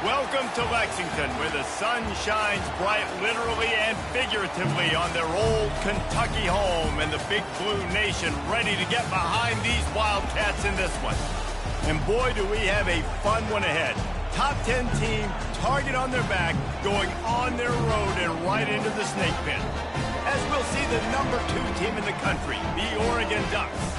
Welcome to Lexington, where the sun shines bright literally and figuratively on their old Kentucky home, and the Big Blue Nation ready to get behind these Wildcats in this one. And boy, do we have a fun one ahead. Top 10 team, target on their back, going on their road and right into the snake pit. As we'll see the number 2 team in the country, the Oregon Ducks,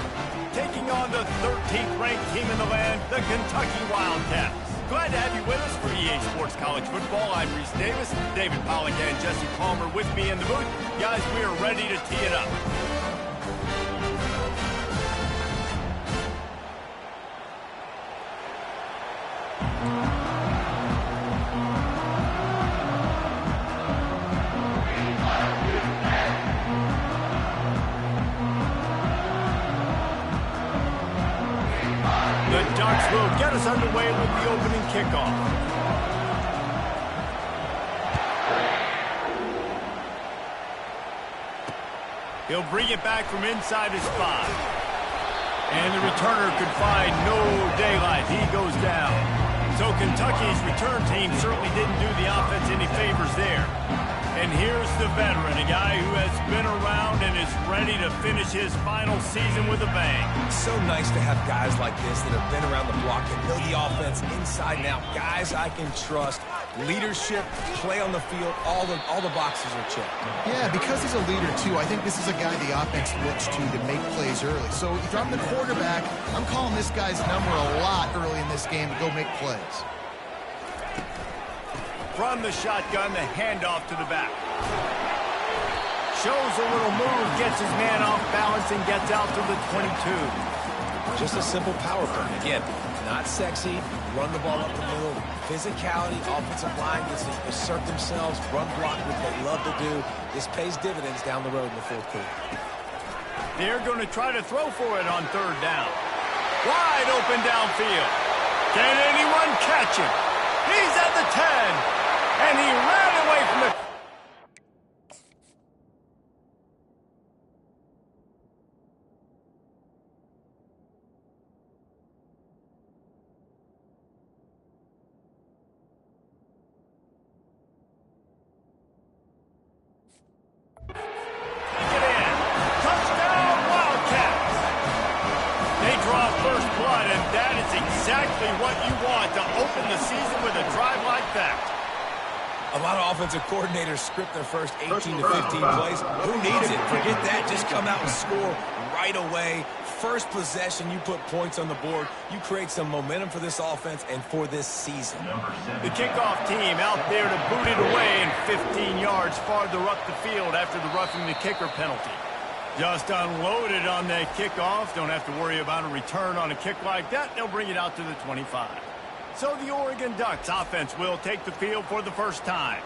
taking on the 13th ranked team in the land, the Kentucky Wildcats. Glad to have you with us for EA Sports College Football. I'm Reese Davis, David Pollack and Jesse Palmer with me in the booth. Guys, we are ready to tee it up. The Ducks will get us underway with the opening kickoff. He'll bring it back from inside his 5. And the returner could find no daylight. He goes down. So Kentucky's return team certainly didn't do the offense any favors there. And here's the veteran, a guy who has been around and is ready to finish his final season with a bang. It's so nice to have guys like this that have been around the block and know the offense inside and out. Guys I can trust. Leadership, play on the field, all the boxes are checked. Yeah, because he's a leader, too, I think this is a guy the offense looks to make plays early. So if I'm the quarterback, I'm calling this guy's number a lot early in this game to go make plays. From the shotgun, the handoff to the back. Shows a little move, gets his man off balance, and gets out to the 22. Just a simple power play. Again, not sexy, run the ball up the middle. Physicality, offensive line gets to assert themselves, run block, which they love to do. This pays dividends down the road in the 4th quarter. They're going to try to throw for it on 3rd down. Wide open downfield. Can anyone catch him? He's at the 10. And he ran away from the... Get in. Touchdown, Wildcats. They draw first blood, and that is exactly what you want to open the season with a drive like that. A lot of offensive coordinators script their first 18 to 15 plays. Who needs it? Forget that. Just come out and score right away. First possession, you put points on the board. You create some momentum for this offense and for this season. The kickoff team out there to boot it away and 15 yards farther up the field after the roughing the kicker penalty. Just unloaded on that kickoff. Don't have to worry about a return on a kick like that. They'll bring it out to the 25. So the Oregon Ducks offense will take the field for the first time.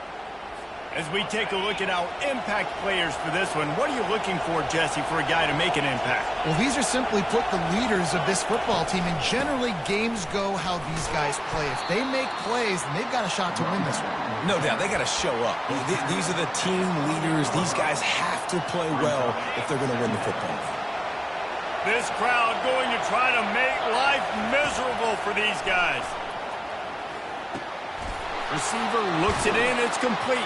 As we take a look at our impact players for this one, what are you looking for, Jesse, for a guy to make an impact? Well, these are simply put the leaders of this football team, and generally games go how these guys play. If they make plays, then they've got a shot to win this one. No doubt, they got to show up. These are the team leaders. These guys have to play well if they're going to win the football game. This crowd going to try to make life miserable for these guys. Receiver looks it in, it's complete.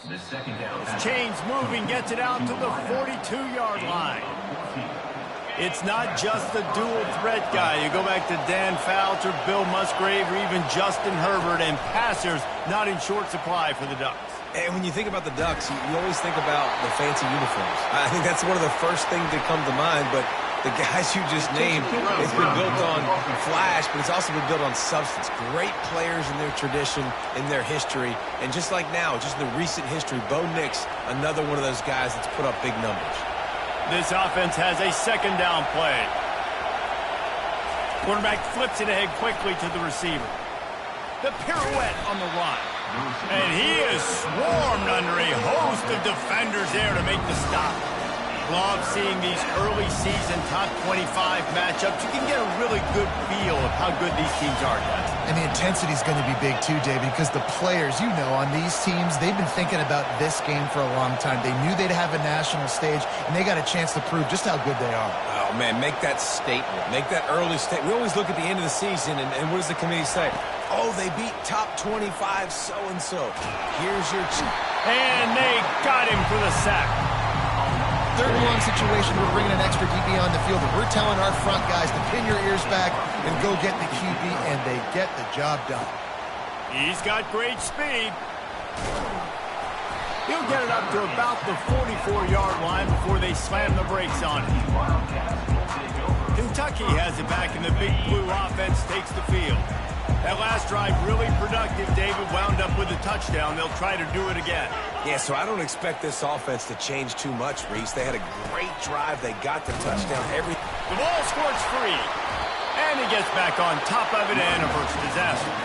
Chains moving, gets it out to the 42-yard line. It's not just the dual threat guy. You go back to Dan Fouts or Bill Musgrave or even Justin Herbert, and passers not in short supply for the Ducks. And when you think about the Ducks, you always think about the fancy uniforms. I think that's one of the first things that come to mind, but the guys you just named, it's been built on flash, but it's also been built on substance. Great players in their tradition, in their history, and just like now, just in the recent history, Bo Nix, another one of those guys that's put up big numbers. This offense has a second down play. Quarterback flips it ahead quickly to the receiver. The pirouette on the run. And he is swarmed under a host of defenders there to make the stop. Love seeing these early season top 25 matchups. You can get a really good feel of how good these teams are, guys. And the intensity is going to be big too, David, because the players, you know, on these teams, they've been thinking about this game for a long time. They knew they'd have a national stage, and they got a chance to prove just how good they are. Oh, man, make that statement. Make that early statement. We always look at the end of the season, and what does the committee say? Oh, they beat top 25 so-and-so. Here's your chance. And they got him for the sack. Third and long situation, we're bringing an extra DB on the field, and we're telling our front guys to pin your ears back and go get the QB, and they get the job done. He's got great speed. He'll get it up to about the 44-yard line before they slam the brakes on it. Kentucky has it back, and the Big Blue offense takes the field. That last drive really productive. David wound up with a touchdown. They'll try to do it again. Yeah, so I don't expect this offense to change too much, Reese. They had a great drive. They got the touchdown. The ball squirts free. And he gets back on top of it and averts disaster.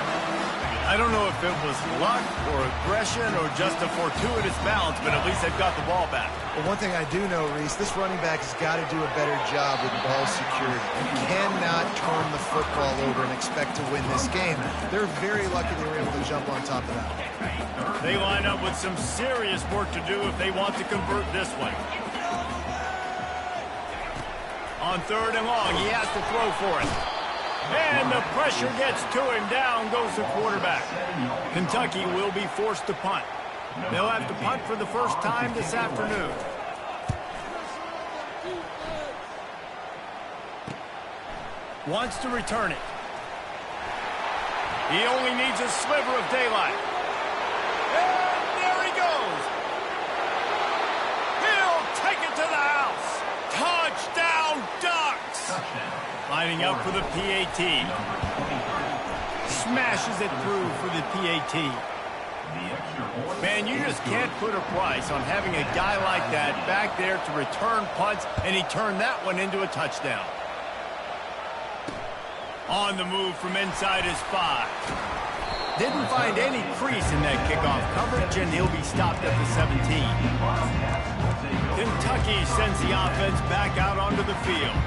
I don't know if it was luck or aggression or just a fortuitous bounce, but at least they've got the ball back. Well, one thing I do know, Reese, this running back has got to do a better job with ball security. You cannot turn the football over and expect to win this game. They're very lucky they were able to jump on top of that. They line up with some serious work to do if they want to convert this one. On third and long, he has to throw for it. And the pressure gets to him. Down goes the quarterback. Kentucky will be forced to punt. They'll have to punt for the first time this afternoon. Wants to return it. He only needs a sliver of daylight. And there he goes. He'll take it to the house. Touchdown, Ducks. Lining up for the PAT. Smashes it through for the PAT. Man, you just can't put a price on having a guy like that back there to return punts, and he turned that one into a touchdown. On the move from inside his 5. Didn't find any crease in that kickoff coverage, and he'll be stopped at the 17. Kentucky sends the offense back out onto the field.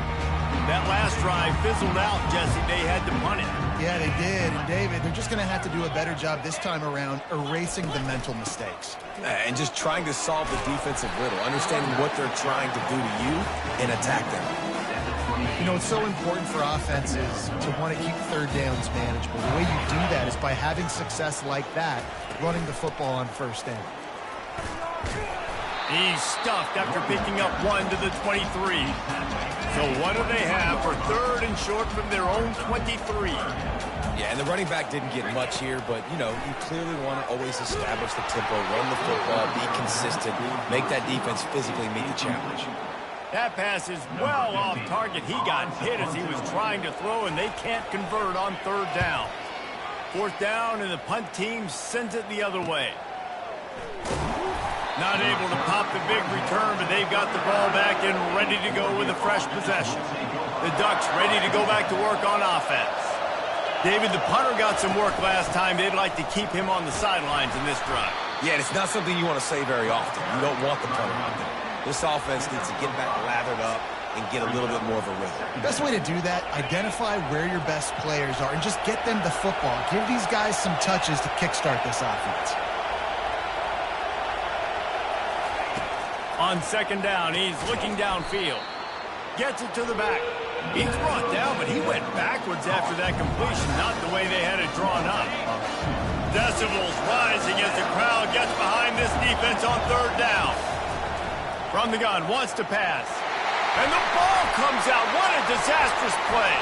That last drive fizzled out, Jesse. They had to punt it. Yeah, they did. And, David, they're just going to have to do a better job this time around erasing the mental mistakes. And just trying to solve the defensive riddle, understanding what they're trying to do to you and attack them. You know, it's so important for offenses to want to keep third downs manageable. The way you do that is by having success like that, running the football on first down. He's stuffed after picking up 1 to the 23. So what do they have for third and short from their own 23? Yeah, and the running back didn't get much here, but, you know, you clearly want to always establish the tempo, run the football, be consistent, make that defense physically meet the challenge. That pass is well off target. He got hit as he was trying to throw, and they can't convert on third down. Fourth down, and the punt team sends it the other way. Not able to pop the big return, but they've got the ball back and ready to go with a fresh possession. The Ducks ready to go back to work on offense. David, the punter got some work last time. They'd like to keep him on the sidelines in this drive. Yeah, it's not something you want to say very often. You don't want the punter out there. This offense needs to get back lathered up and get a little bit more of a rhythm. The best way to do that, identify where your best players are and just get them the football. Give these guys some touches to kickstart this offense. On second down, he's looking downfield. Gets it to the back. He's brought down, but he went backwards after that completion, not the way they had it drawn up. Decibels rising as the crowd gets behind this defense. defense on third down. From the gun, wants to pass. And the ball comes out. What a disastrous play.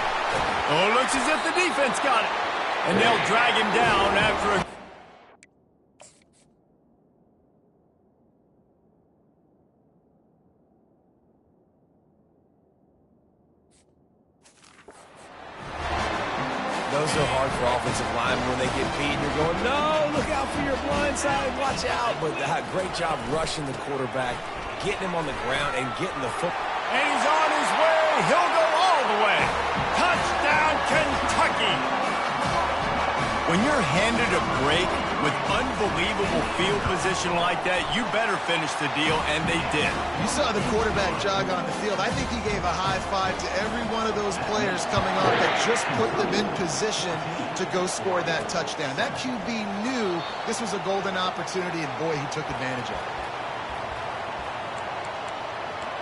Oh, it looks as if the defense got it. And they'll drag him down after a... Those are hard for offensive linemen when they get beat. You're going, no, look out for your blind side, watch out. But great job rushing the quarterback, getting him on the ground, and getting the football. And he's on his way. He'll go all the way. Touchdown, Kentucky. When you're handed a break with unbelievable field position like that, you better finish the deal, and they did. You saw the quarterback jog on the field. I think he gave a high five to every one of those players coming off that just put them in position to go score that touchdown. That QB knew this was a golden opportunity, and boy, he took advantage of it.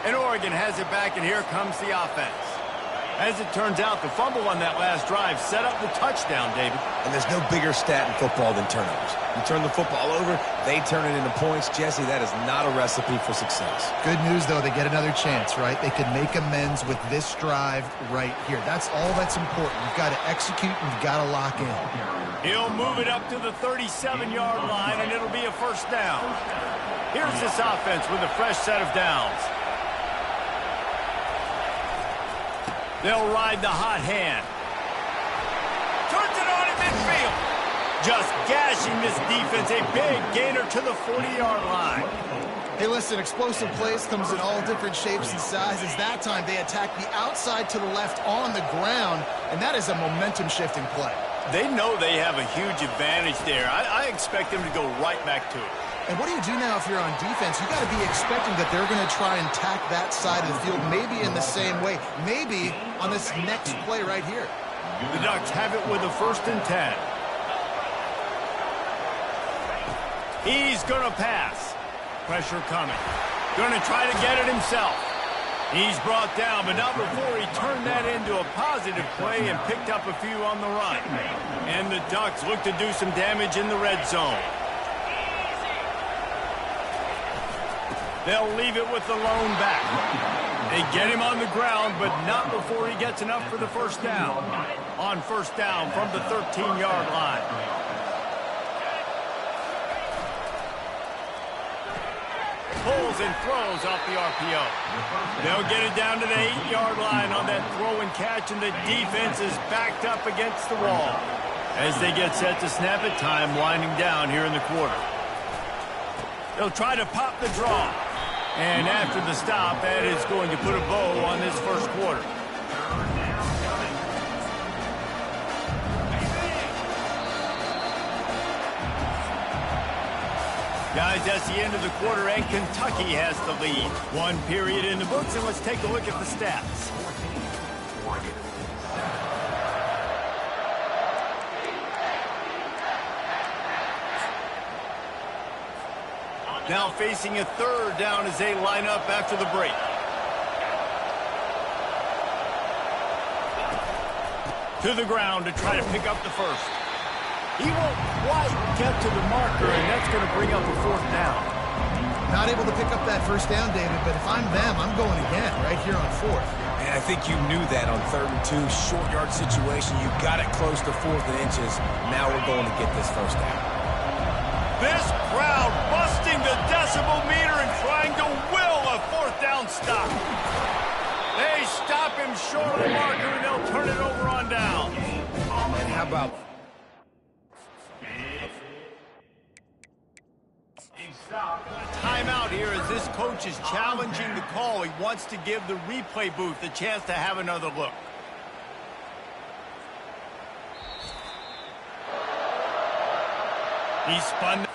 And Oregon has it back, and here comes the offense. As it turns out, the fumble on that last drive set up the touchdown, David. And there's no bigger stat in football than turnovers. You turn the football over, they turn it into points. Jesse, that is not a recipe for success. Good news, though, they get another chance, right? They could make amends with this drive right here. That's all that's important. You've got to execute, and you've got to lock in. He'll move it up to the 37-yard line, and it'll be a first down. Here's this offense with a fresh set of downs. They'll ride the hot hand. Turns it on in midfield. Just gashing this defense. A big gainer to the 40-yard line. Hey, listen, explosive plays comes in all different shapes and sizes. That time, they attack the outside to the left on the ground, and that is a momentum-shifting play. They know they have a huge advantage there. I expect them to go right back to it. And what do you do now if you're on defense? You got to be expecting that they're going to try and tack that side of the field, maybe in the same way, maybe on this next play right here. The Ducks have it with a 1st and 10. He's going to pass. Pressure coming. Going to try to get it himself. He's brought down, but not before he turned that into a positive play and picked up a few on the run. And the Ducks look to do some damage in the red zone. They'll leave it with the lone back. They get him on the ground, but not before he gets enough for the first down. On first down from the 13-yard line. Pulls and throws off the RPO. They'll get it down to the 8-yard line on that throw and catch, and the defense is backed up against the wall. As they get set to snap it, time winding down here in the quarter. They'll try to pop the draw. And after the stop, that is going to put a bow on this first quarter. Guys, that's the end of the quarter, and Kentucky has the lead. One period in the books, and let's take a look at the stats. Now facing a third down as they line up after the break. To the ground to try to pick up the first. He won't quite get to the marker, and that's going to bring up a 4th down. Not able to pick up that first down, David, but if I'm them, I'm going again right here on 4th. And I think you knew that on 3rd and 2, short yard situation. You got it close to 4th and inches. Now we're going to get this first down. This crowd busting the decibel meter and trying to will a 4th down stop. They stop him short of the marker, and they'll turn it over on down. And how about... Timeout here as this coach is challenging the call. He wants to give the replay booth a chance to have another look. He spun.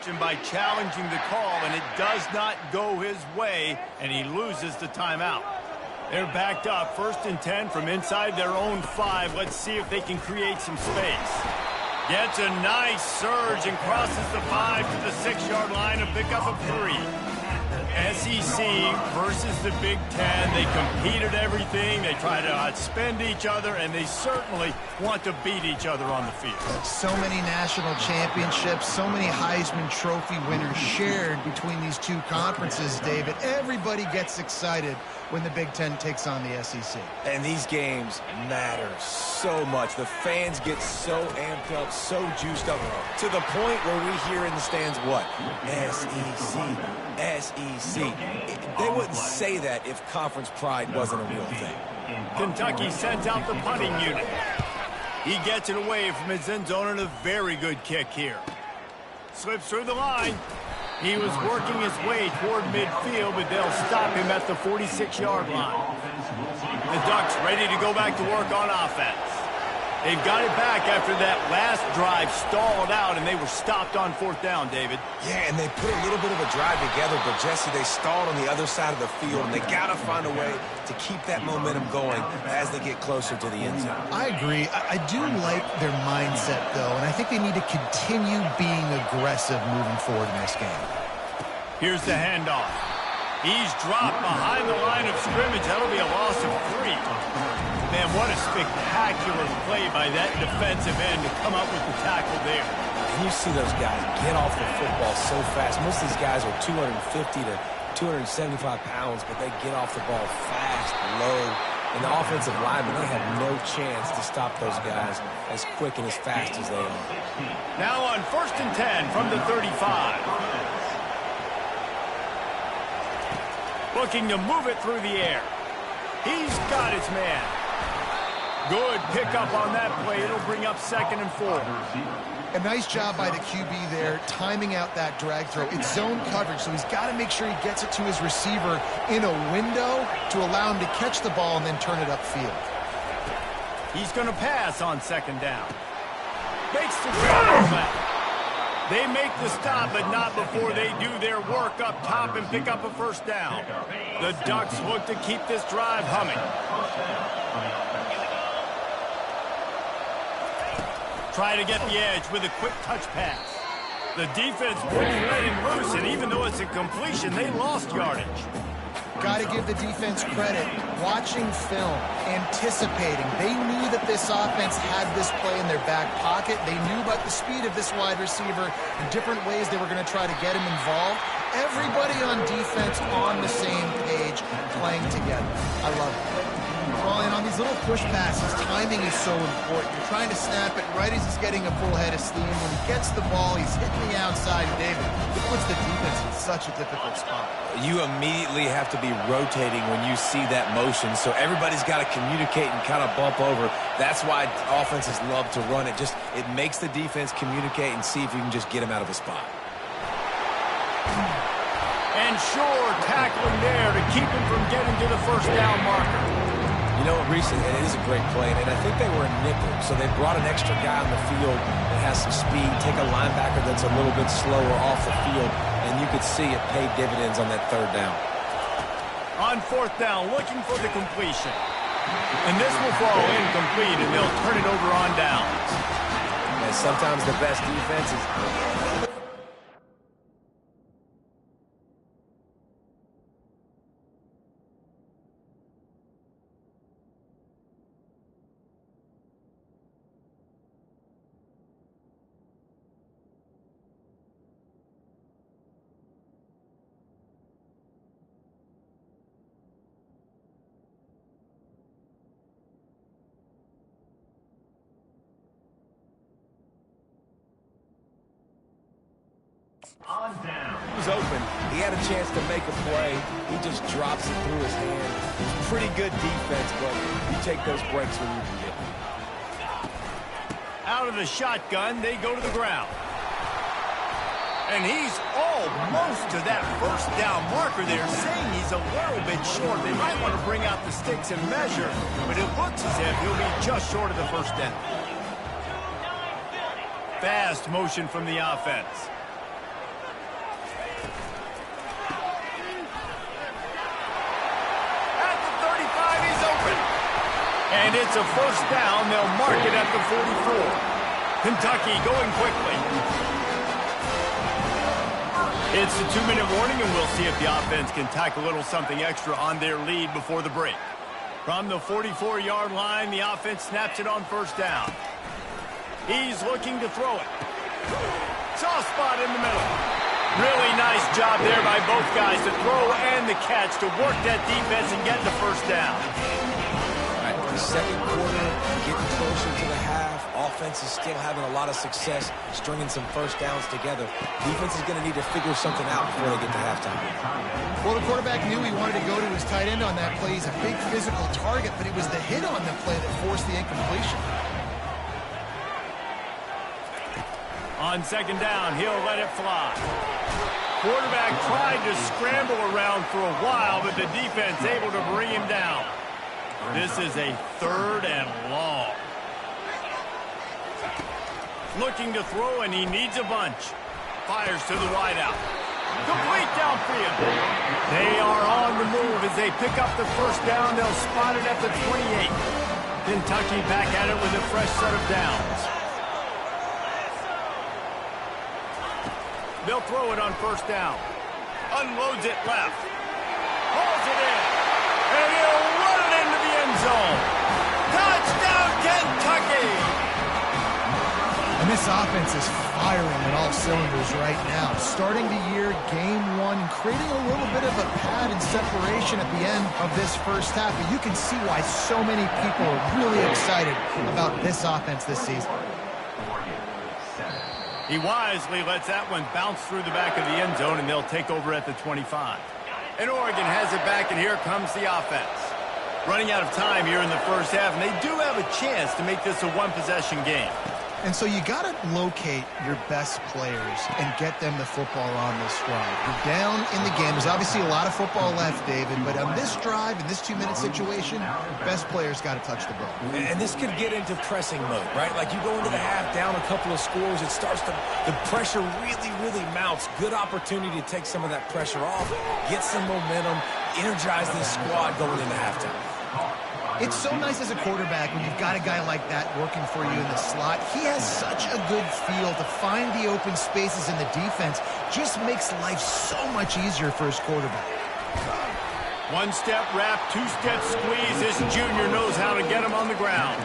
action by challenging the call, and it does not go his way, and he loses the timeout. They're backed up, 1st and 10 from inside their own 5. Let's see if they can create some space. Gets a nice surge and crosses the 5 to the 6-yard line, a pickup of 3. SEC versus the Big Ten. They compete at everything. They try to outspend each other, and they certainly want to beat each other on the field. So many national championships, so many Heisman Trophy winners shared between these two conferences, David. Everybody gets excited when the Big Ten takes on the SEC. And these games matter so much. The fans get so amped up, so juiced up, to the point where we hear in the stands what? SEC, SEC. They wouldn't say that if conference pride wasn't a real thing. Kentucky sends out the punting unit. He gets it away from his end zone, and a very good kick here. Slips through the line. He was working his way toward midfield, but they'll stop him at the 46-yard line. The Ducks ready to go back to work on offense. They've got it back after that last drive stalled out, and they were stopped on 4th down, David. Yeah, and they put a little bit of a drive together, but, Jesse, they stalled on the other side of the field, and they got to find a way to keep that momentum going as they get closer to the end zone. I agree. I do like their mindset, though, and I think they need to continue being aggressive moving forward in this game. Here's the handoff. He's dropped behind the line of scrimmage. That'll be a loss of 3. Man, what a spectacular play by that defensive end to come up with the tackle there. And you see those guys get off the football so fast. Most of these guys are 250 to 275 pounds, but they get off the ball fast, low. And the offensive linemen, they have no chance to stop those guys as quick and as fast as they are. Now on 1st and 10 from the 35. Looking to move it through the air. He's got his man. Good pickup on that play. It'll bring up 2nd and 4. A nice job by the QB there, timing out that drag throw. It's zone coverage, so he's got to make sure he gets it to his receiver in a window to allow him to catch the ball and then turn it upfield. He's going to pass on 2nd down. Makes the tackle. They make the stop, but not before they do their work up top and pick up a 1st down. The Ducks look to keep this drive humming. Try to get the edge with a quick touch pass. The defense wouldn't let him loose, and even though it's a completion, they lost yardage. Got to give the defense credit. Watching film, anticipating. They knew that this offense had this play in their back pocket. They knew about the speed of this wide receiver and different ways they were going to try to get him involved. Everybody on defense on the same page, playing together. I love it. Well, and on these little push passes, timing is so important. You're trying to snap it right as he's getting a full head of steam. When he gets the ball, he's hitting the outside. David, it puts the defense in such a difficult spot. You immediately have to be rotating when you see that motion, so everybody's got to communicate and kind of bump over. That's why offenses love to run it. It makes the defense communicate and see if you can just get him out of a spot. And sure, tackling there to keep him from getting to the 1st down marker. You know, recently, it is a great play, and I think they were in nickel, so they brought an extra guy on the field that has some speed, take a linebacker that's a little bit slower off the field, and you could see it paid dividends on that 3rd down. On 4th down, looking for the completion. And this will fall incomplete, and they'll turn it over on downs. And sometimes the best defense is... On down. He was open. He had a chance to make a play. He just drops it through his hand. It's pretty good defense, but you take those breaks when you can get them. Out of the shotgun, they go to the ground. And he's almost to that 1st down marker there, saying he's a little bit short. They might want to bring out the sticks and measure, but it looks as if he'll be just short of the 1st down. Fast motion from the offense. And it's a first down. They'll mark it at the 44. Kentucky going quickly. It's the 2-minute warning, and we'll see if the offense can tack a little something extra on their lead before the break. From the 44-yard line, the offense snaps it on first down. He's looking to throw it. Soft spot in the middle. Really nice job there by both guys to throw and the catch to work that defense and get the first down. All right, the second quarter, getting closer to the half. Offense is still having a lot of success stringing some first downs together. Defense is going to need to figure something out before they get to halftime. Well, the quarterback knew he wanted to go to his tight end on that play. He's a big physical target, but it was the hit on the play that forced the incompletion. On second down, he'll let it fly. Quarterback tried to scramble around for a while, but the defense able to bring him down. This is a 3rd and long. Looking to throw, and he needs a bunch. Fires to the wideout. Complete downfield. They are on the move as they pick up the first down. They'll spot it at the 28. Kentucky back at it with a fresh set of downs. They'll throw it on first down. Unloads it left. Hauls it in. And he'll run it into the end zone. Touchdown, Kentucky! And this offense is firing on all cylinders right now. Starting the year, game 1, creating a little bit of a pad and separation at the end of this first half. But you can see why so many people are really excited about this offense this season. He wisely lets that one bounce through the back of the end zone, and they'll take over at the 25. And Oregon has it back, and here comes the offense. Running out of time here in the first half, and they do have a chance to make this a one-possession game. And so you got to locate your best players and get them the football on this drive. You're down in the game. There's obviously a lot of football left, David, but on this drive, in this 2-minute situation, best players got to touch the ball. And this could get into pressing mode, right? Like you go into the half down a couple of scores, it starts to, the pressure really mounts. Good opportunity to take some of that pressure off, get some momentum, energize this squad going into halftime. It's so nice as a quarterback when you've got a guy like that working for you in the slot. He has such a good feel to find the open spaces in the defense. Just makes life so much easier for his quarterback. One-step wrap, two-step squeeze. This junior knows how to get him on the ground.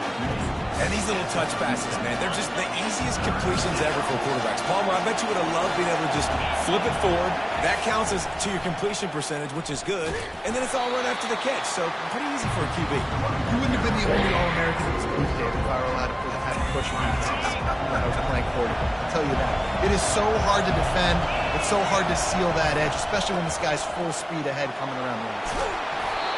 And these little touch passes, man, they're just the easiest completions ever for quarterbacks. Palmer, I bet you would have loved being able to just flip it forward. That counts as to your completion percentage, which is good. And then it's all run after the catch, so pretty easy for a QB. You wouldn't have been the only All-American that was moved, David, if I were allowed to have to push passes when I was playing quarterback. I'll tell you that. It is so hard to defend. It's so hard to seal that edge, especially when this guy's full speed ahead coming around the outside.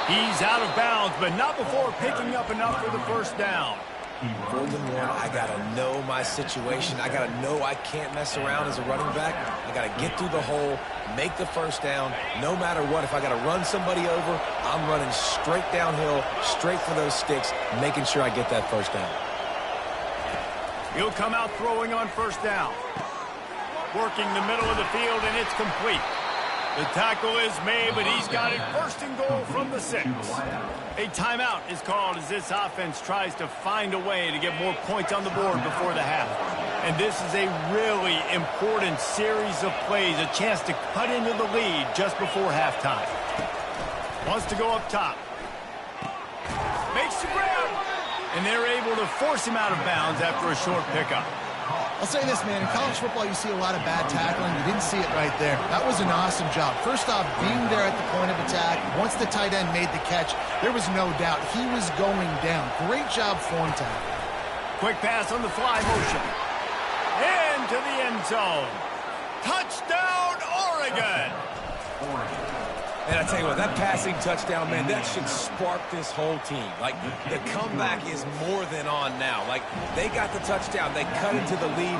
He's out of bounds, but not before picking up enough for the first down. 4th and 1, I got to know my situation. I got to know I can't mess around as a running back. I got to get through the hole, make the first down, no matter what. If I got to run somebody over, I'm running straight downhill, straight for those sticks, making sure I get that first down. He'll come out throwing on first down. Working the middle of the field, and it's complete. The tackle is made, but he's got it first and goal from the 6. A timeout is called as this offense tries to find a way to get more points on the board before the half. And this is a really important series of plays, a chance to cut into the lead just before halftime. Wants to go up top. Makes the grab. And they're able to force him out of bounds after a short pickup. I'll say this, man. In college football, you see a lot of bad tackling. You didn't see it right there. That was an awesome job. First off, being there at the point of attack. Once the tight end made the catch, there was no doubt he was going down. Great job form tackle. Quick pass on the fly motion. Into the end zone. Touchdown, Oregon! And I tell you what, that passing touchdown, man, that should spark this whole team. Like, the comeback is more than on now. Like, they got the touchdown. They cut into the lead.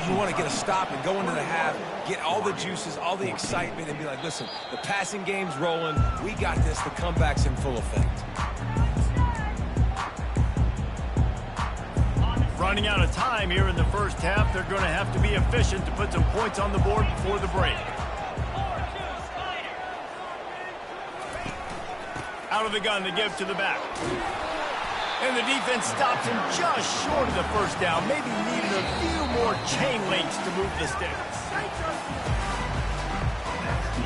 You want to get a stop and go into the half, get all the juices, all the excitement, and be like, listen, the passing game's rolling. We got this. The comeback's in full effect. Running out of time here in the first half. They're going to have to be efficient to put some points on the board before the break. Out of the gun to give to the back. And the defense stops him just short of the first down. Maybe needed a few more chain links to move the sticks.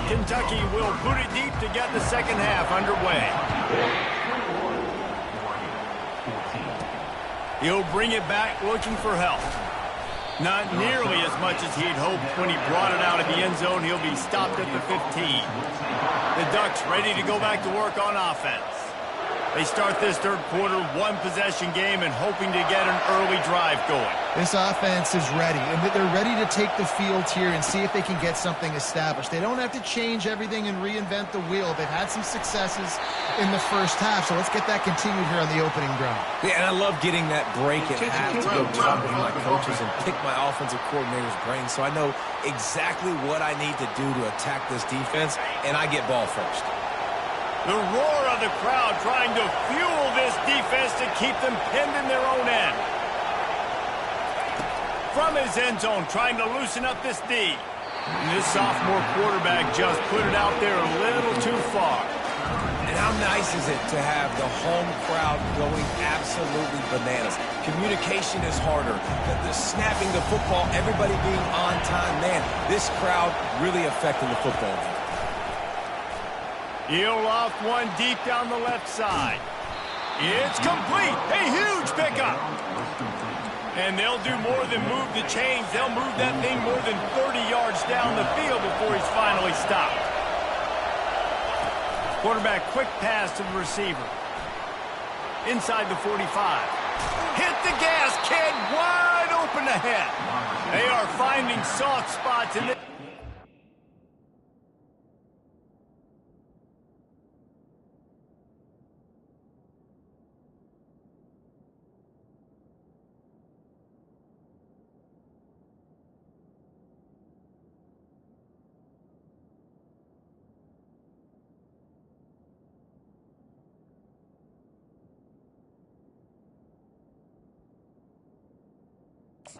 Kentucky will boot it deep to get the second half underway. He'll bring it back looking for help. Not nearly as much as he'd hoped when he brought it out of the end zone. He'll be stopped at the 15. The Ducks ready to go back to work on offense. They start this third quarter one-possession game and hoping to get an early drive going. This offense is ready, and they're ready to take the field here and see if they can get something established. They don't have to change everything and reinvent the wheel. They've had some successes in the first half, so let's get that continued here on the opening drive. Yeah, and I love getting that break at half to go talk with my coaches and pick my offensive coordinator's brain so I know exactly what I need to do to attack this defense, and I get ball first. The roar of the crowd trying to fuel this defense to keep them pinned in their own end. From his end zone, trying to loosen up this D. And this sophomore quarterback just put it out there a little too far. And how nice is it to have the home crowd going absolutely bananas? Communication is harder. The snapping the football, everybody being on time. Man, this crowd really affecting the football game. He'll loft one deep down the left side. It's complete. A huge pickup. And they'll do more than move the chains. They'll move that thing more than 30 yards down the field before he's finally stopped. Quarterback quick pass to the receiver. Inside the 45. Hit the gas, kid. Wide open ahead. They are finding soft spots in the...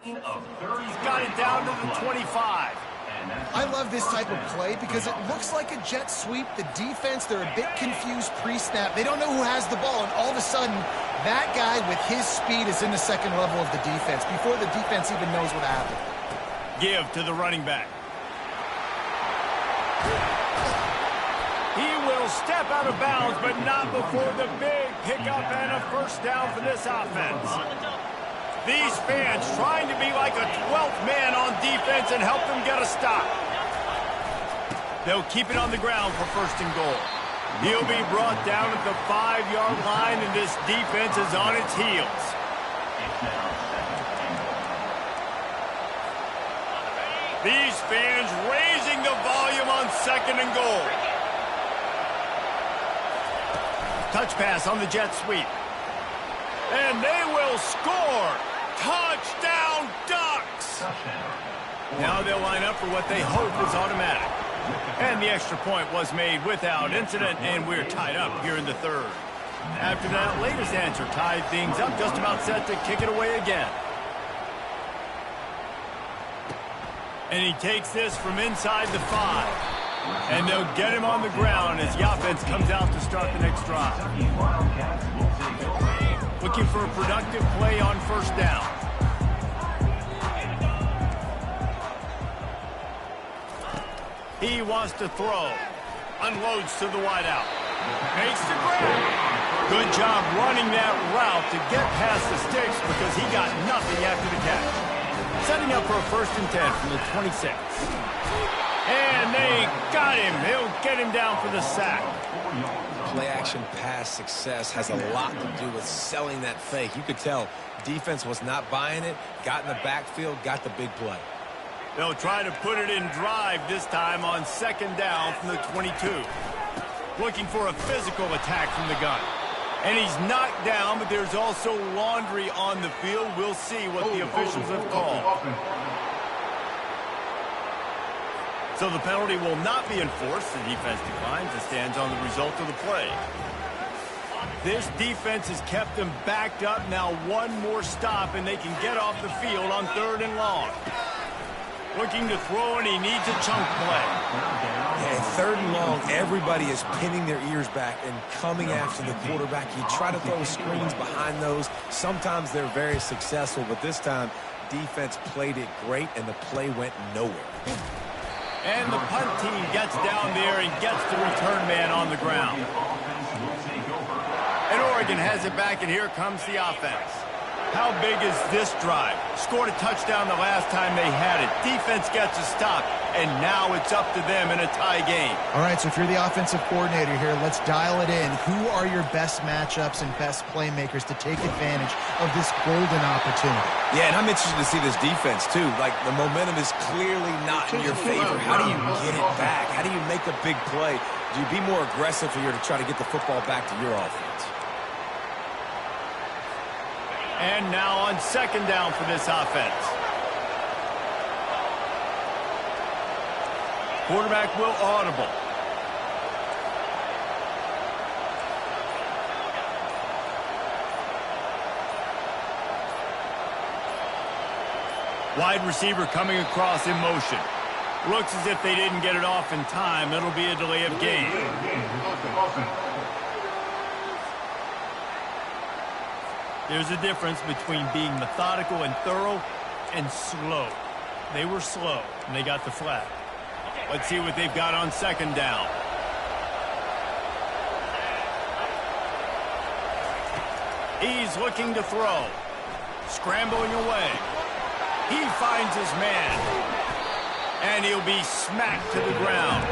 He's got it down to the 25. I love this type of play because it looks like a jet sweep. The defense, they're a bit confused pre-snap. They don't know who has the ball, and all of a sudden, that guy with his speed is in the second level of the defense before the defense even knows what happened. Give to the running back. He will step out of bounds, but not before the big pickup and a first down for this offense. These fans trying to be like a 12th man on defense and help them get a stop. They'll keep it on the ground for first and goal. He'll be brought down at the 5-yard line, and this defense is on its heels. These fans raising the volume on second and goal. Touch pass on the jet sweep. And they will score. Touchdown, Ducks! Now they'll line up for what they hope is automatic. And the extra point was made without incident, and we're tied up here in the third. After that latest answer tied things up, just about set to kick it away again. And he takes this from inside the 5. And they'll get him on the ground as the offense comes out to start the next drive. Looking for a productive play on first down. He wants to throw. Unloads to the wideout. Makes the grab. Good job running that route to get past the sticks because he got nothing after the catch. Setting up for a 1st and 10 from the 26. And they got him. He'll get him down for the sack. Play-action pass success has a lot to do with selling that fake. You could tell defense was not buying it, got in the backfield, got the big play. They'll try to put it in drive this time on 2nd down from the 22. Looking for a physical attack from the gun. And he's knocked down, but there's also laundry on the field. We'll see what the officials have called. So the penalty will not be enforced. The defense declines and stands on the result of the play. This defense has kept them backed up. Now one more stop, and they can get off the field on 3rd and long. Looking to throw, and he needs a chunk play. And 3rd and long, everybody is pinning their ears back and coming after the quarterback. You try to throw screens behind those. Sometimes they're very successful, but this time, defense played it great, and the play went nowhere. And the punt team gets down there and gets the return man on the ground. And Oregon has it back, and here comes the offense. How big is this drive? Scored a touchdown the last time they had it. Defense gets a stop, and now it's up to them in a tie game. All right, so if you're the offensive coordinator here, let's dial it in. Who are your best matchups and best playmakers to take advantage of this golden opportunity? Yeah, and I'm interested to see this defense, too. Like, the momentum is clearly not in your favor. How do you get it back? How do you make a big play? Do you be more aggressive here to try to get the football back to your offense? And now on 2nd down for this offense. Quarterback will audible. Wide receiver coming across in motion. Looks as if they didn't get it off in time. It'll be a delay of game. There's a difference between being methodical and thorough and slow. They were slow, and they got the flag. Let's see what they've got on 2nd down. He's looking to throw. Scrambling away. He finds his man. And he'll be smacked to the ground.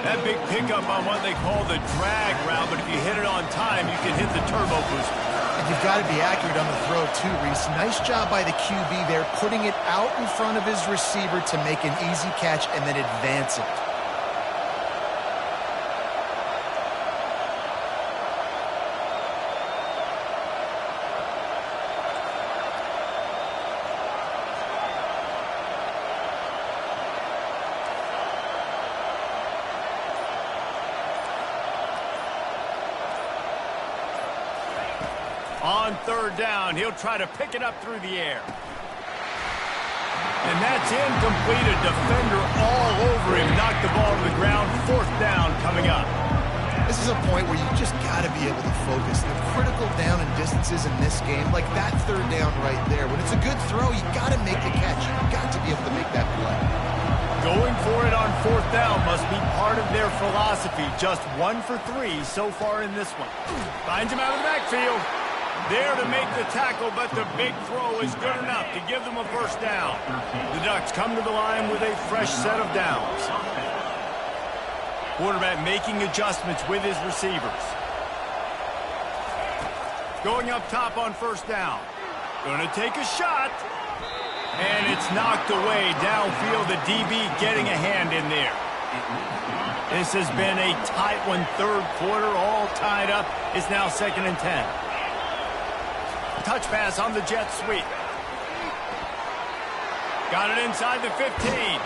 That big pickup on what they call the drag route, but if you hit it on time, you can hit the turbo booster. And you've got to be accurate on the throw, too, Reese. Nice job by the QB there, putting it out in front of his receiver to make an easy catch and then advance it. On 3rd down, he'll try to pick it up through the air. And that's incomplete. A defender all over him. Knocked the ball to the ground. 4th down coming up. This is a point where you just got to be able to focus. The critical down and distances in this game, like that 3rd down right there. When it's a good throw, you got to make the catch. You've got to be able to make that play. Going for it on 4th down must be part of their philosophy. Just 1 for 3 so far in this one. Finds him out of the backfield. There to make the tackle, but the big throw is good enough to give them a 1st down. The Ducks come to the line with a fresh set of downs. Quarterback making adjustments with his receivers. Going up top on 1st down. Going to take a shot. And it's knocked away downfield. The DB getting a hand in there. This has been a tight one. 3rd quarter, all tied up. It's now 2nd and 10. Touch pass on the jet sweep. Got it inside the 15.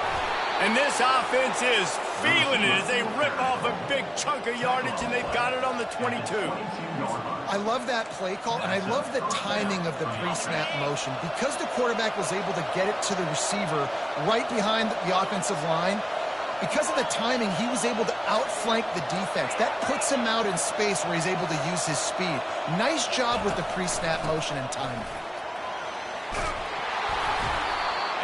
And this offense is feeling it as they rip off a big chunk of yardage, and they've got it on the 22. I love that play call, and I love the timing of the pre-snap motion. Because the quarterback was able to get it to the receiver right behind the offensive line, because of the timing, he was able to outflank the defense. That puts him out in space where he's able to use his speed. Nice job with the pre-snap motion and timing.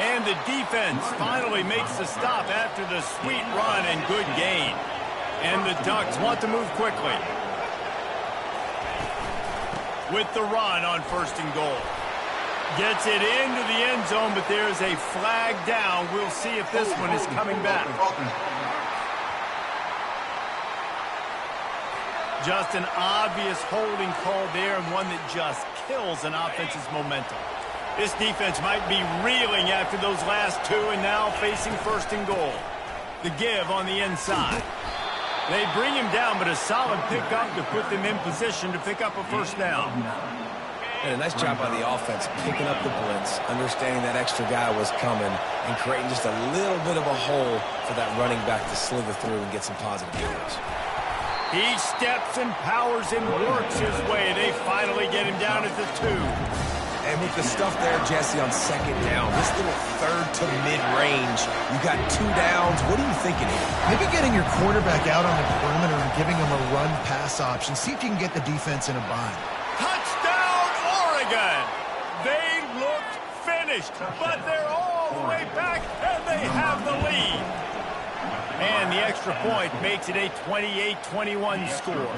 And the defense finally makes the stop after the sweet run and good gain. And the Ducks want to move quickly. With the run on 1st and goal. Gets it into the end zone, but there's a flag down. We'll see if this one is coming back. Just an obvious holding call there, and one that just kills an offense's momentum. This defense might be reeling after those last 2 and now facing 1st and goal. The give on the inside. They bring him down, but a solid pickup to put them in position to pick up a 1st down. And a nice job by the offense picking up the blitz, understanding that extra guy was coming, and creating just a little bit of a hole for that running back to slither through and get some positive yards. He steps and powers and works his way. They finally get him down at the 2. And with the stuff there, Jesse, on second down, this little third to mid-range, you got 2 downs. What are you thinking here? Maybe getting your quarterback out on the perimeter and giving him a run-pass option. See if you can get the defense in a bind. Touchdown, Oregon! They looked finished, but they're all the way back, and they have the lead. And the extra point makes it a 28-21 score.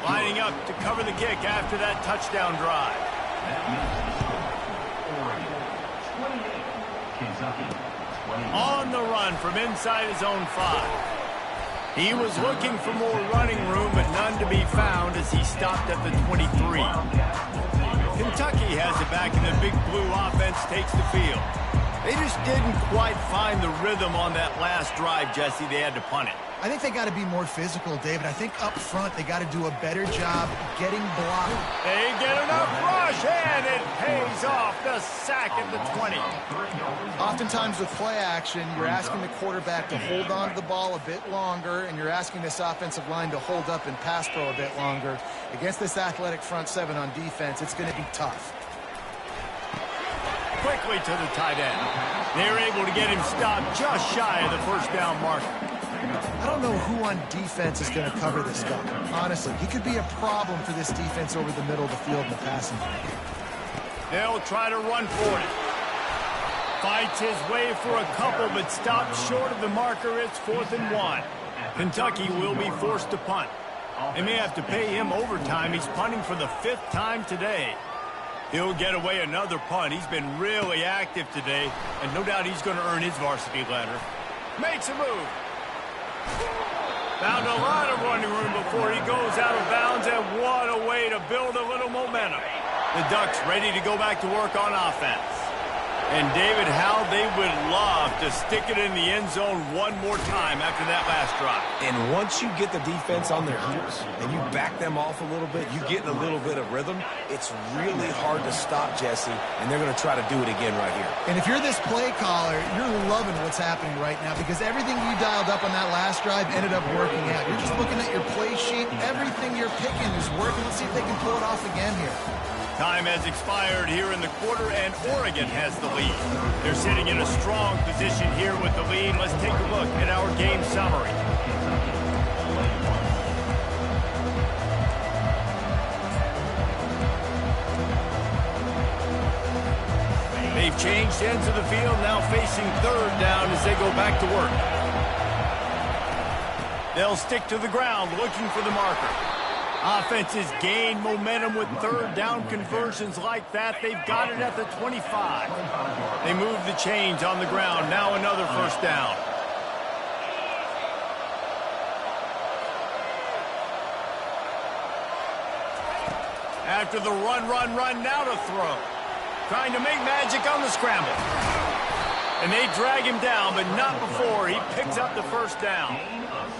Lining up to cover the kick after that touchdown drive. On the run from inside his own 5. He was looking for more running room, but none to be found as he stopped at the 23. Kentucky has it back, and the Big Blue offense takes the field. They just didn't quite find the rhythm on that last drive, Jesse. They had to punt it. I think they got to be more physical, David. I think up front they got to do a better job getting blocked. They get enough rush, and it pays off. The sack at the 20. Oftentimes with play action, you're asking the quarterback to hold on to the ball a bit longer, and you're asking this offensive line to hold up and pass pro a bit longer. Against this athletic front 7 on defense, it's going to be tough. Quickly to the tight end. They're able to get him stopped just shy of the first down marker. I don't know who on defense is going to cover this guy. Honestly, he could be a problem for this defense over the middle of the field in the passing game. They'll try to run for it. Fights his way for a couple, but stopped short of the marker. It's 4th and 1. Kentucky will be forced to punt. They may have to pay him overtime. He's punting for the 5th time today. He'll get away another punt. He's been really active today, and no doubt he's going to earn his varsity letter. Makes a move. Found a lot of running room before he goes out of bounds, and what a way to build a little momentum. The Ducks ready to go back to work on offense. And David, how they would love to stick it in the end zone one more time after that last drive. And once you get the defense on their heels and you back them off a little bit, you get in a little bit of rhythm, it's really hard to stop, Jesse, and they're going to try to do it again right here. And if you're this play caller, you're loving what's happening right now because everything you dialed up on that last drive ended up working out. You're just looking at your play sheet. Everything you're picking is working. Let's see if they can pull it off again here. Time has expired here in the quarter, and Oregon has the lead. They're sitting in a strong position here with the lead. Let's take a look at our game summary. They've changed ends of the field, now facing 3rd down as they go back to work. They'll stick to the ground, looking for the marker. Offenses gain momentum with 3rd down conversions like that. They've got it at the 25. They move the chains on the ground. Now another 1st down. After the run, now to throw. Trying to make magic on the scramble. And they drag him down, but not before he picks up the 1st down.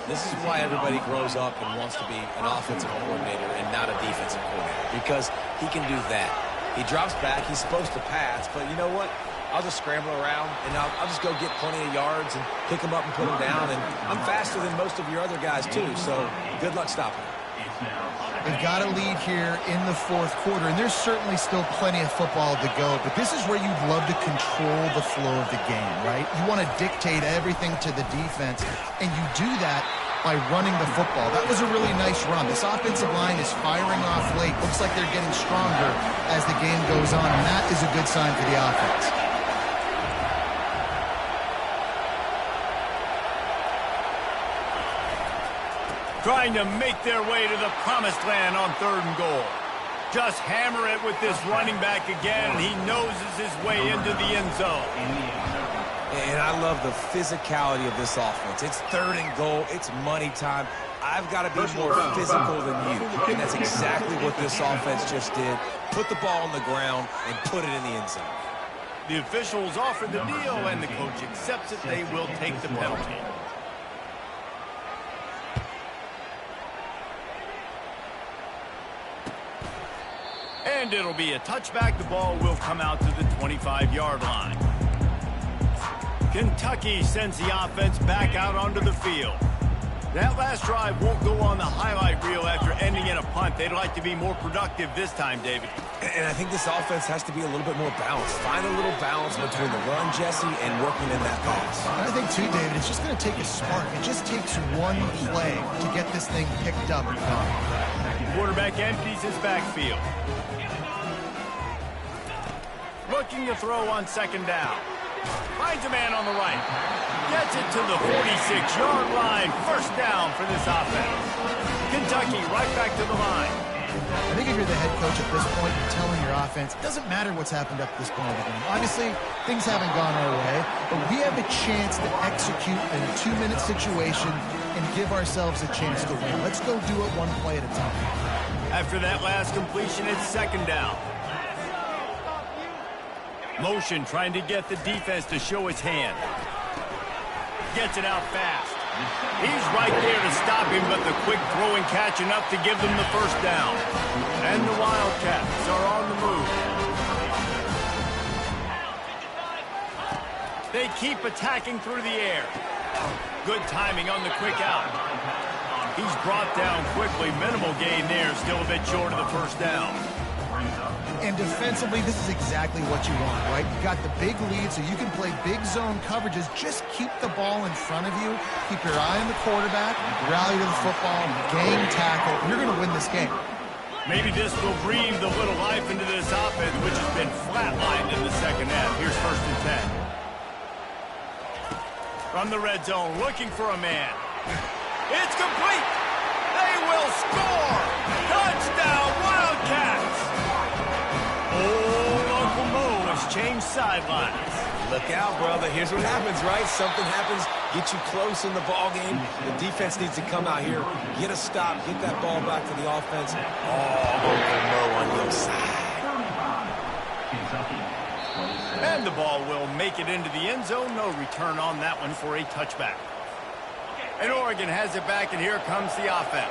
This is why everybody grows up and wants to be an offensive coordinator and not a defensive coordinator, because he can do that. He drops back. He's supposed to pass, but you know what? I'll just scramble around, and I'll just go get plenty of yards and pick him up and put him down, and I'm faster than most of your other guys, too, so good luck stopping him. They've got a lead here in the 4th quarter, and there's certainly still plenty of football to go, but this is where you'd love to control the flow of the game, right? You want to dictate everything to the defense, and you do that by running the football. That was a really nice run. This offensive line is firing off late. Looks like they're getting stronger as the game goes on, and that is a good sign for the offense. Trying to make their way to the promised land on 3rd and goal. Just hammer it with this running back again, and he noses his way into the end zone. And I love the physicality of this offense. It's 3rd and goal. It's money time. I've got to be more physical than you. And that's exactly what this offense just did. Put the ball on the ground and put it in the end zone. The officials offer the deal, and the coach accepts it. They will take the penalty. And it'll be a touchback. The ball will come out to the 25-yard line. Kentucky sends the offense back out onto the field. That last drive won't go on the highlight reel after ending in a punt. They'd like to be more productive this time, David. And I think this offense has to be a little bit more balanced. Find a little balance between the run, Jesse, and working in that pass. And I think, too, David, it's just going to take a spark. It just takes one play to get this thing picked up and going. Quarterback empties his backfield. Looking to throw on second down. Finds a man on the right. Gets it to the 46-yard line. First down for this offense. Kentucky right back to the line. I think if you're the head coach at this point, you're telling your offense, it doesn't matter what's happened up to this point of the game. Obviously, things haven't gone our way, but we have a chance to execute in a 2-minute situation and give ourselves a chance to win. Let's go do it one play at a time. After that last completion, it's second down. Motion trying to get the defense to show its hand. Gets it out fast. He's right there to stop him, but the quick throw and catch enough to give them the first down. And the Wildcats are on the move. They keep attacking through the air. Good timing on the quick out. He's brought down quickly. Minimal gain there, still a bit short of the first down. And defensively, this is exactly what you want, right? You got the big lead, so you can play big zone coverages. Just keep the ball in front of you. Keep your eye on the quarterback. Rally to the football. Game tackle. You're going to win this game. Maybe this will breathe a little life into this offense, which has been flatlined in the second half. Here's 1st and 10. From the red zone, looking for a man. It's complete. They will score. Touchdown, Wildcats. Oh, Uncle Mo has changed sidelines. Look out, brother. Here's what happens, right? Something happens, get you close in the ball game. The defense needs to come out here, get a stop, get that ball back to the offense. Oh, Uncle Mo on your side. And the ball will make it into the end zone. No return on that one for a touchback. And Oregon has it back, and here comes the offense.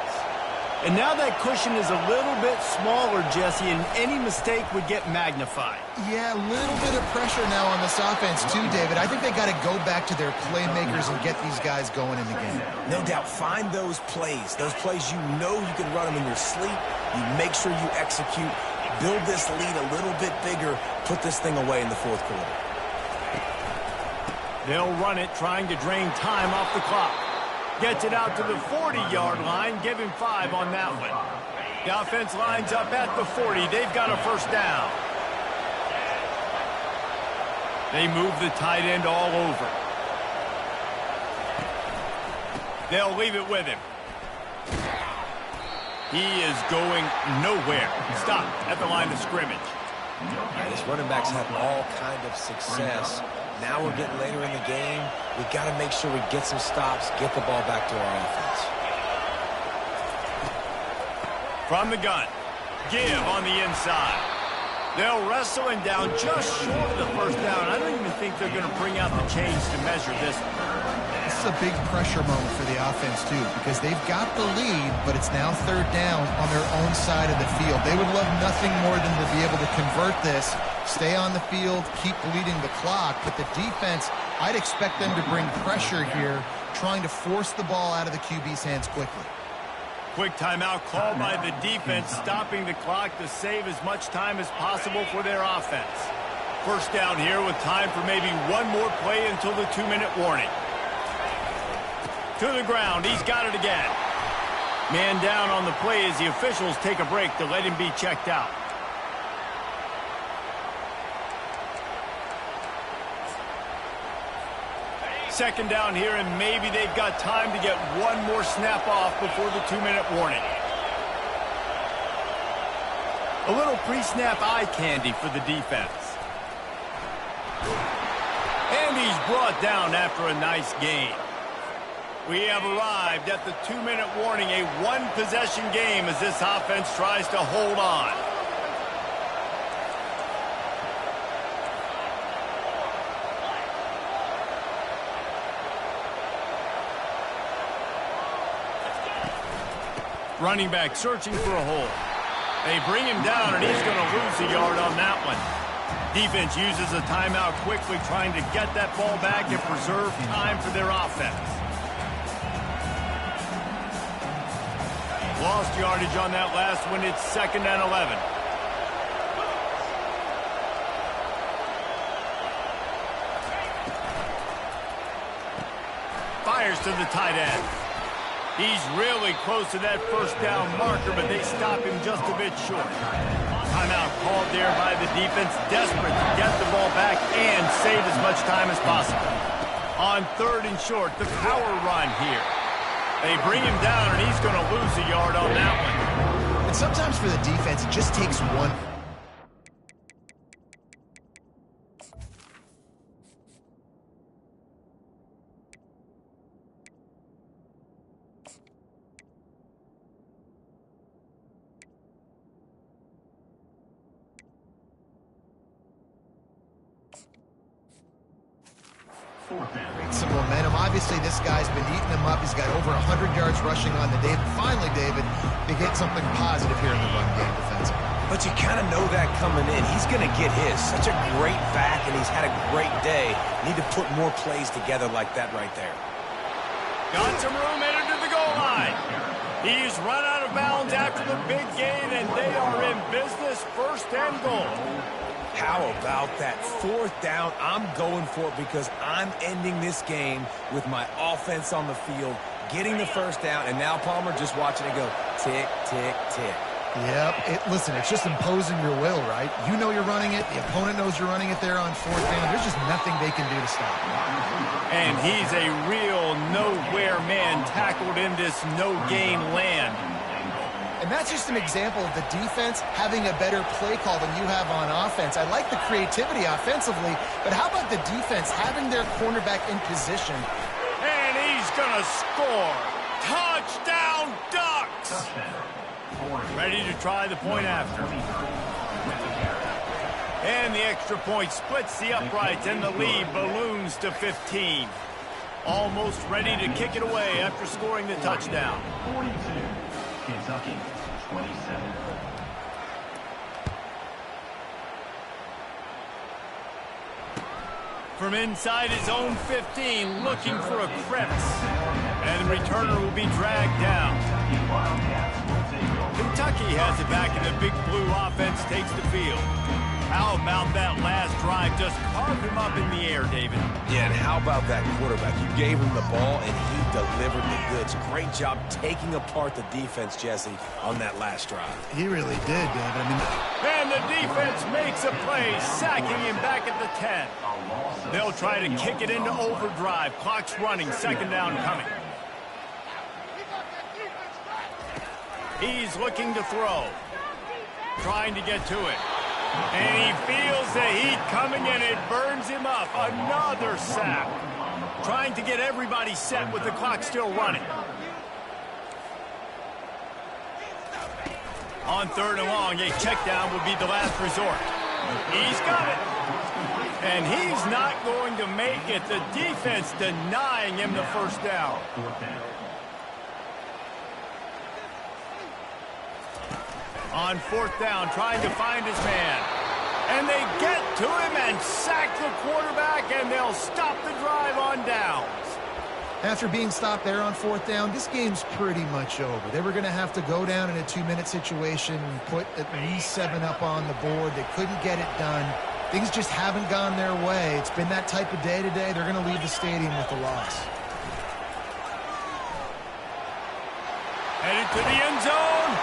And now that cushion is a little bit smaller, Jesse, and any mistake would get magnified. Yeah, a little bit of pressure now on this offense too, David. I think they got to go back to their playmakers and get these guys going in the game. No doubt. Find those plays you know you can run them in your sleep. You make sure you execute. Build this lead a little bit bigger. Put this thing away in the 4th quarter. They'll run it, trying to drain time off the clock. Gets it out to the 40-yard line. Give him 5 on that one. The offense lines up at the 40. They've got a first down. They move the tight end all over. They'll leave it with him. He is going nowhere. Stop at the line of scrimmage. All right, these running backs have all kind of success. Now we're getting later in the game. We've got to make sure we get some stops, get the ball back to our offense. From the gun, give on the inside. They'll wrestle him down just short of the first down. I don't even think they're going to bring out the chains to measure this. This is a big pressure moment for the offense, too, because they've got the lead, but it's now 3rd down on their own side of the field. They would love nothing more than to be able to convert this, stay on the field, keep bleeding the clock. But the defense, I'd expect them to bring pressure here, trying to force the ball out of the QB's hands quickly. Quick timeout called by the defense, stopping the clock to save as much time as possible for their offense. First down here with time for maybe one more play until the 2-minute warning. To the ground, he's got it again. Man down on the play as the officials take a break to let him be checked out. Second down here, and maybe they've got time to get one more snap off before the 2-minute warning. A little pre-snap eye candy for the defense. And he's brought down after a nice gain. We have arrived at the 2-minute warning, a one-possession game as this offense tries to hold on. Running back searching for a hole. They bring him down, and he's going to lose a yard on that one. Defense uses a timeout quickly, trying to get that ball back and preserve time for their offense. Lost yardage on that last one. It's 2nd and 11. fires to the tight end. He's really close to that first down marker, but they stop him just a bit short. Timeout called there by the defense, desperate to get the ball back and save as much time as possible. On 3rd and short, the power run here. They bring him down, and he's going to lose a yard on that one. And sometimes for the defense, it just takes one. Some momentum. Obviously, this guy's been eating them up. He's got over 100 yards rushing on the day. But finally, David, they get something positive here in the run game defensively. But you kind of know that coming in. He's going to get his. Such a great back, and he's had a great day. Need to put more plays together like that right there. Got some room headed to the goal line. He's run out of bounds after the big gain, and they are in business. 1st and goal. How about that 4th down? I'm going for it because I'm ending this game with my offense on the field, getting the 1st down, and now Palmer just watching it go tick, tick, tick. Yep. Listen, it's just imposing your will, right? You know you're running it. The opponent knows you're running it there on 4th down. There's just nothing they can do to stop him. And he's a real nowhere man tackled in this no-gain land. And that's just an example of the defense having a better play call than you have on offense. I like the creativity offensively, but how about the defense having their cornerback in position? And he's going to score. Touchdown, Ducks! Ready to try the point after. And the extra point splits the uprights, and the lead balloons to 15. Almost ready to kick it away after scoring the touchdown. 42, Kentucky, 27. From inside his own 15, looking for a crevice. And the returner will be dragged down. Kentucky has it back, and the Big Blue offense takes the field. How about that last drive? Just carved him up in the air, David. Yeah, and how about that quarterback? You gave him the ball, and he delivered the goods. Great job taking apart the defense, Jesse, on that last drive. He really did, David. And the defense makes a play, sacking him back at the 10. They'll try to kick it into overdrive. Clock's running, 2nd down coming. He's looking to throw. Trying to get to it. And he feels the heat coming, and it burns him up. Another sack. Trying to get everybody set with the clock still running. On 3rd and long, a check down would be the last resort. He's got it. And he's not going to make it. The defense denying him the 1st down. On 4th down, trying to find his man. And they get to him and sack the quarterback, and they'll stop the drive on downs. After being stopped there on 4th down, this game's pretty much over. They were going to have to go down in a 2-minute situation and put at least 7 up on the board. They couldn't get it done. Things just haven't gone their way. It's been that type of day today. They're going to leave the stadium with a loss. Headed to the end zone.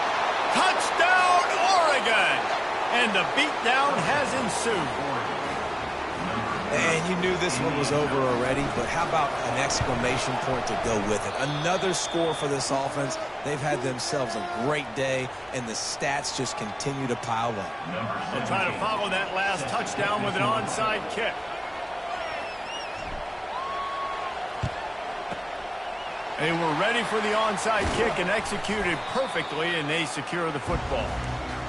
Touchdown, Oregon! And the beatdown has ensued. And you knew this one was over already, but how about an exclamation point to go with it? Another score for this offense. They've had themselves a great day, and the stats just continue to pile up. They'll try to follow that last touchdown with an onside kick. They were ready for the onside kick and executed perfectly, and they secure the football.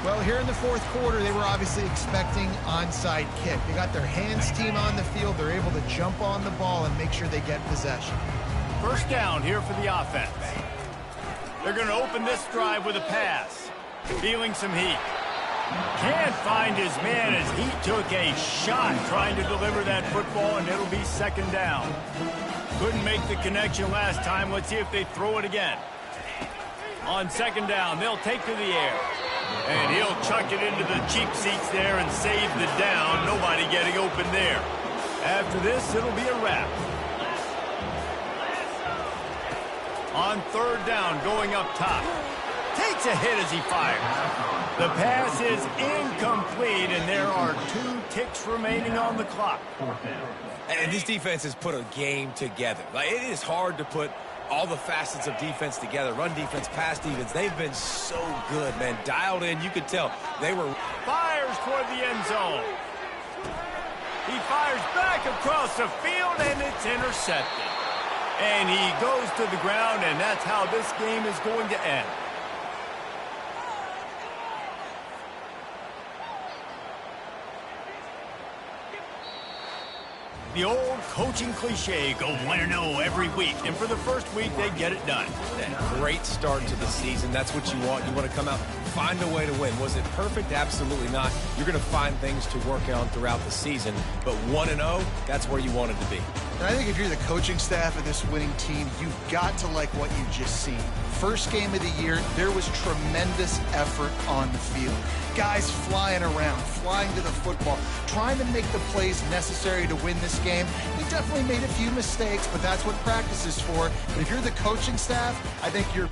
Well, here in the 4th quarter, they were obviously expecting onside kick. They got their hands team on the field. They're able to jump on the ball and make sure they get possession. 1st down here for the offense. They're going to open this drive with a pass. Feeling some heat. Can't find his man as he took a shot trying to deliver that football, and it'll be 2nd down. Couldn't make the connection last time. Let's see if they throw it again. On 2nd down, they'll take to the air. And he'll chuck it into the cheap seats there and save the down. Nobody getting open there. After this, it'll be a wrap. On third down, going up top. Takes a hit as he fires. The pass is incomplete, and there are 2 ticks remaining on the clock. And this defense has put a game together. Like, it is hard to put all the facets of defense together. Run defense, pass defense. They've been so good, man. Dialed in. You could tell they were. Fires toward the end zone. He fires back across the field, and it's intercepted. And he goes to the ground, and that's how this game is going to end. The old coaching cliche, go 1-0 every week. And for the first week, they get it done. That great start to the season. That's what you want. You want to come out, find a way to win. Was it perfect? Absolutely not. You're going to find things to work on throughout the season. But 1-0, that's where you wanted to be. And I think if you're the coaching staff of this winning team, you've got to like what you've just seen. First game of the year, there was tremendous effort on the field. Guys flying around, flying to the football, trying to make the plays necessary to win this game. They definitely made a few mistakes, but that's what practice is for. But if you're the coaching staff, I think you're